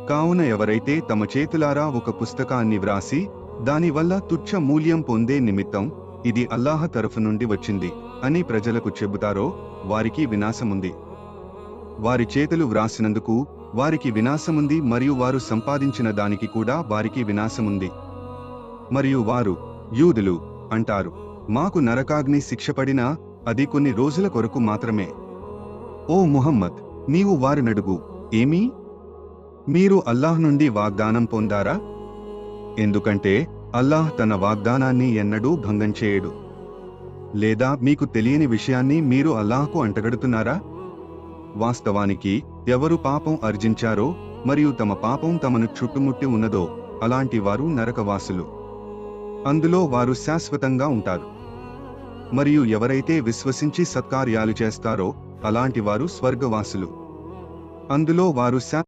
కావున ఎవరైతే తమ చేతులారా ఒక పుస్తకాన్ని వ్రాసి దానివల్ల తుచ్చ మూల్యం పొందే నిమిత్తం ఇది అల్లాహ్ తరఫు నుండి వచ్చింది అని ప్రజలకు చెబుతారో వారికి వినాశముంది. వారి చేతులు వ్రాసినందుకు వారికి వినాశముంది మరియు వారు సంపాదించిన దానికి కూడా వారికి వినాశముంది. మరియు వారు యూదులు అంటారు, మాకు నరకాగ్ని శిక్షపడినా అది కొన్ని రోజుల కొరకు మాత్రమే. ఓ ముహమ్మద్, నీవు వారినడుగు, ఏమీ మీరు అల్లాహ్ నుండి వాగ్దానం పొందారా? ఎందుకంటే అల్లాహ్ తన వాగ్దానాన్ని ఎన్నడూ భంగం చేయడు. లేదా మీకు తెలియని విషయాన్ని మీరు అల్లాహ్కు అంటగడుతున్నారా? వాస్తవానికి ఎవరు పాపం ఆర్జించారో మరియు తమ పాపం తమను చుట్టుముట్టి ఉన్నదో అలాంటి వారు నరకవాసులు. అందులో వారు శాశ్వతంగా ఉంటారు. మరియు ఎవరైతే విశ్వసించి సత్కార్యాలు చేస్తారో అలాంటి వారు స్వర్గవాసులు. అందులో వారు